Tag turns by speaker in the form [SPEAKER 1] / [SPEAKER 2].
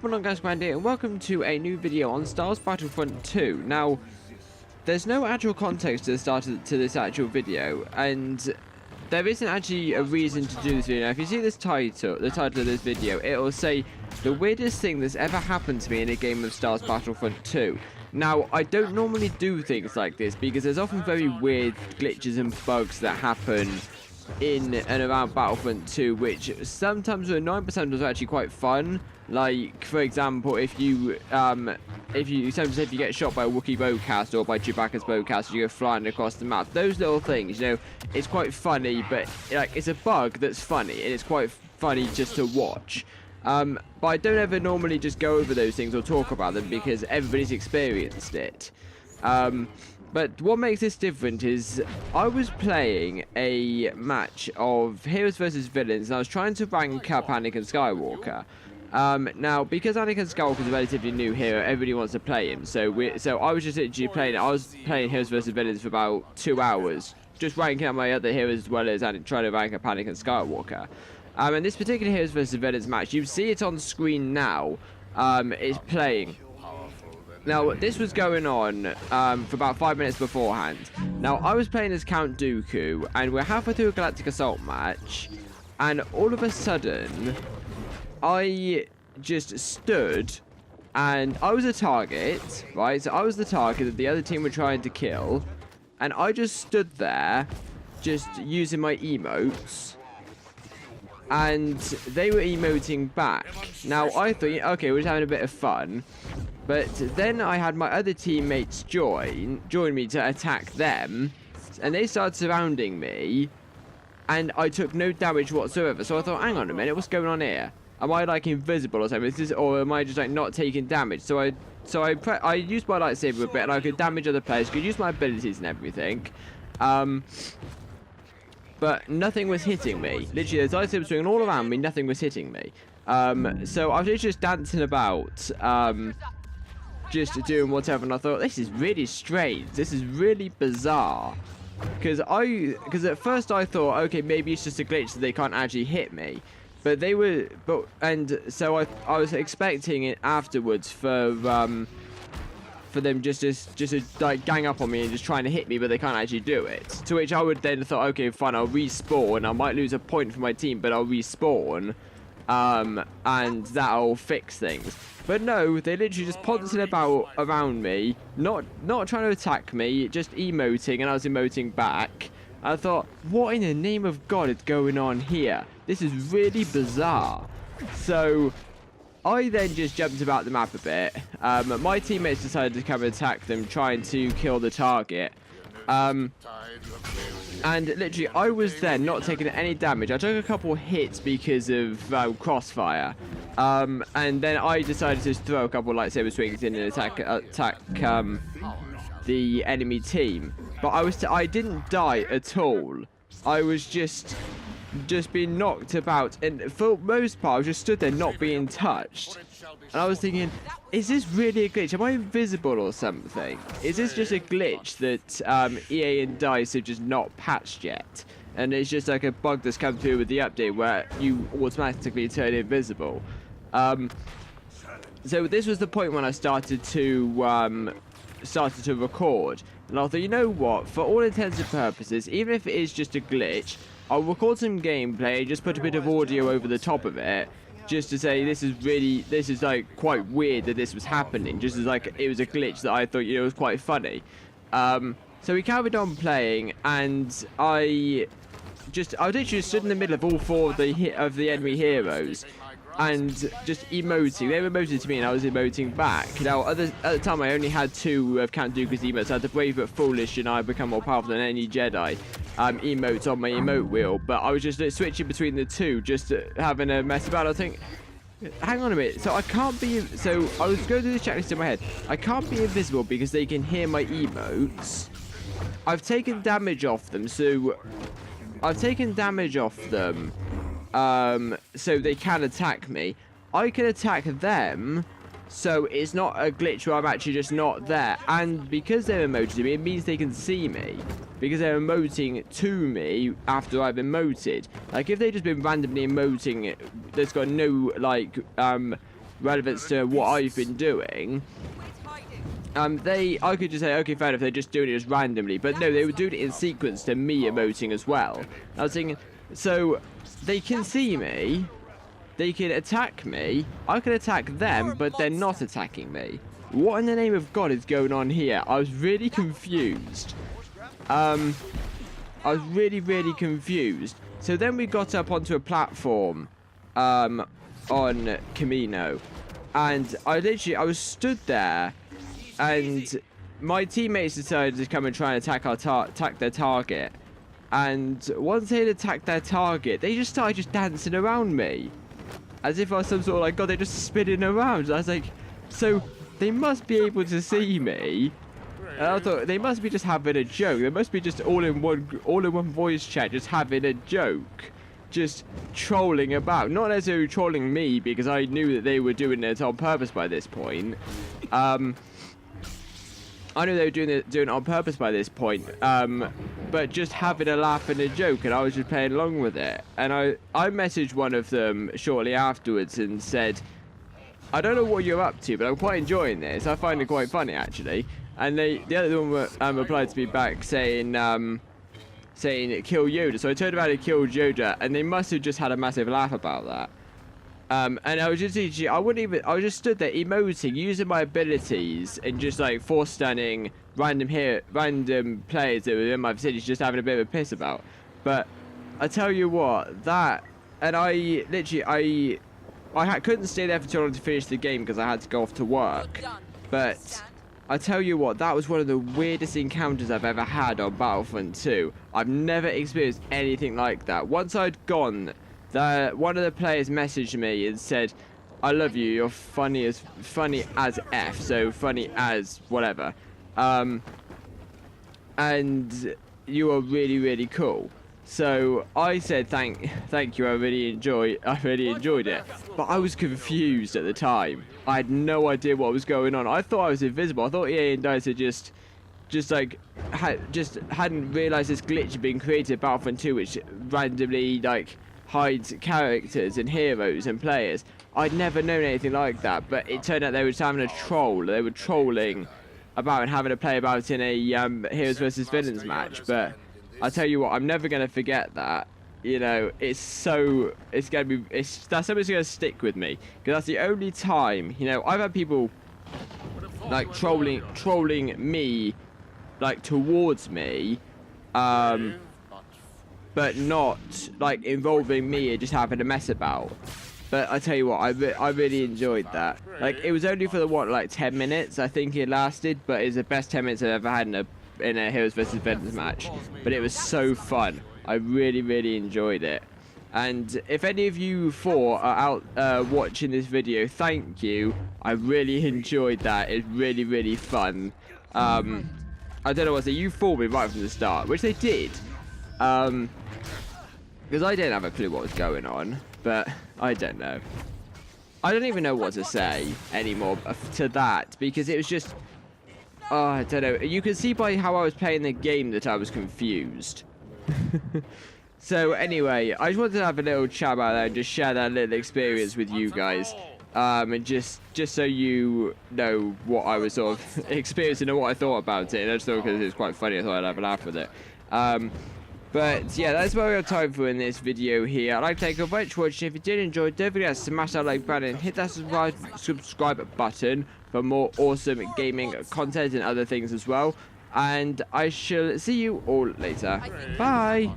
[SPEAKER 1] going on, guys? Commander here, and welcome to a new video on Star Wars Battlefront 2. Now, there's no actual context to the start to this actual video, and there isn't actually a reason to do this video. Now, if you see this title, the title of this video, it'll say the weirdest thing that's ever happened to me in a game of Star Wars Battlefront 2. Now, I don't normally do things like this because there's often very weird glitches and bugs that happen in and around Battlefront 2, which sometimes are 9% was actually quite fun. Like, for example, if you sometimes if you get shot by a Wookiee bowcaster or by Chewbacca's bowcaster, you go flying across the map. Those little things, you know, it's quite funny, but like it's a bug that's funny and it's quite funny just to watch. But I don't ever normally just go over those things or talk about them because everybody's experienced it. But what makes this different is I was playing a match of heroes versus villains, and I was trying to rank up Anakin Skywalker. Now, because Anakin Skywalker is a relatively new hero, everybody wants to play him. So I was just literally playing. I was playing heroes versus villains for about 2 hours, just ranking up my other heroes as well as trying to rank up Anakin Skywalker. And this particular heroes versus villains match, you see it on screen now. It's playing. Now, this was going on for about 5 minutes beforehand. Now, I was playing as Count Dooku, and we're halfway through a Galactic Assault match, and all of a sudden, I just stood, and I was a target, right? So I was the target that the other team were trying to kill, and I just stood there, just using my emotes, and they were emoting back. Now, I thought, okay, we're just having a bit of fun. But then I had my other teammates join me to attack them, and they started surrounding me, and I took no damage whatsoever. So I thought, hang on a minute, what's going on here? Am I like invisible or something? Or am I just like not taking damage? So I used my lightsaber a bit, and I could damage other players, could use my abilities and everything. But nothing was hitting me. Literally, the lightsaber was swinging all around me, nothing was hitting me. So I was just dancing about, just doing whatever, and I thought, this is really strange, this is really bizarre, because at first I thought, okay, maybe it's just a glitch that they can't actually hit me, but they were, so I was expecting it afterwards for them just to like gang up on me and just trying to hit me, but they can't actually do it. To which I would then thought, okay, fine, I'll respawn, I might lose a point for my team, but I'll respawn, and that'll fix things. But no, they literally just ponted about around me, not trying to attack me, just emoting, and I was emoting back. I thought, what in the name of God is going on here? This is really bizarre. So I then just jumped about the map a bit. My teammates decided to come and attack them, trying to kill the target. And literally, I was then not taking any damage. I took a couple hits because of crossfire. And then I decided to throw a couple lightsaber swings in and attack the enemy team. But I didn't die at all. I was just being knocked about, and for the most part, I was just stood there not being touched. And I was thinking, is this really a glitch? Am I invisible or something? Is this just a glitch that EA and DICE have just not patched yet? And it's just like a bug that's come through with the update where you automatically turn invisible. So this was the point when I started to record. And I thought, you know what? For all intents and purposes, even if it is just a glitch, I'll record some gameplay, just put a bit of audio over the top of it, just to say this is like quite weird that this was happening, just as like it was a glitch that I thought, you know, was quite funny. So we carried on playing, and I literally stood in the middle of all four of the enemy heroes, and just emoting. They were emoting to me, and I was emoting back. Now, at the time, I only had 2 of Count Dooku's emotes. I had the Brave but Foolish, and I become more powerful than any Jedi emotes on my emote wheel. But I was just switching between the 2, just having a mess about. I think, hang on a minute. So I can't be. So I was going through the checklist in my head. I can't be invisible because they can hear my emotes. I've taken damage off them, so I've taken damage off them. So they can attack me. I can attack them, so it's not a glitch where I'm actually just not there. And because they're emoting to me, it means they can see me. Because they're emoting to me after I've emoted. Like, if they've just been randomly emoting, there's got no, like, relevance to what I've been doing, I could just say, okay, fair enough, they're just doing it just randomly. But no, they were doing it in sequence to me emoting as well. I was thinking, so they can see me, they can attack me, I can attack them, but they're not attacking me. What in the name of God is going on here? I was really confused. I was really confused. So then we got up onto a platform on Camino, and I was stood there, and my teammates decided to come and try and attack their target. And once they had attacked their target, they just started dancing around me, as if I was some sort of like, God, they're just spinning around. I was like, so they must be able to see me. And I thought they must be just having a joke. They must be just all in one voice chat, just having a joke, just trolling about. Not necessarily trolling me, because I knew that they were doing it on purpose by this point. I knew they were doing it on purpose by this point, but just having a laugh and a joke, and I was just playing along with it. And I messaged one of them shortly afterwards and said, I don't know what you're up to, but I'm quite enjoying this. I find it quite funny, actually. And the other one replied to me back saying kill Yoda. So I turned around and killed Yoda, and they must have just had a massive laugh about that. And I was just literally, I was just stood there emoting, using my abilities, and just like force stunning random players that were in my vicinity, just having a bit of a piss about. But I tell you what, and I literally, couldn't stay there for too long to finish the game because I had to go off to work. But I tell you what, that was one of the weirdest encounters I've ever had on Battlefront 2. I've never experienced anything like that. Once I'd gone, one of the players messaged me and said, I love you, you're funny as F, so funny as whatever. And you are really cool. So I said thank you, I really enjoyed it. But I was confused at the time. I had no idea what was going on. I thought I was invisible. I thought EA and DICE had hadn't realised this glitch had been created in Battlefront 2, which randomly hides characters and heroes and players. I'd never known anything like that, but it turned out they were just having a troll. They were trolling about and having a play about in a heroes versus villains match. But I tell you what, I'm never going to forget that. You know, that's something that's going to stick with me, because that's the only time, you know, I've had people like trolling me, like towards me, but not like involving me and just having a mess about. But I tell you what, I really enjoyed that. Like, it was only for the 10 minutes I think it lasted, but it's the best 10 minutes I've ever had in a heroes versus villains match. But it was so fun. I really enjoyed it. And if any of you four are out watching this video, thank you. I really enjoyed that. It's really fun. I don't know what to say. You fooled me right from the start, which they did. Because I didn't have a clue what was going on, but I don't know. I don't even know what to say anymore to that, because it was just, oh, I don't know. You can see by how I was playing the game that I was confused. So anyway, I just wanted to have a little chat about that and just share that little experience with you guys. And just so you know what I was sort of experiencing and what I thought about it. And I just thought, because it was quite funny, I thought I'd have a laugh with it. But yeah, that's what we have time for in this video here. I'd like to thank you very much for watching. If you did enjoy, don't forget to smash that like button and hit that subscribe button for more awesome gaming content and other things as well. And I shall see you all later. Bye.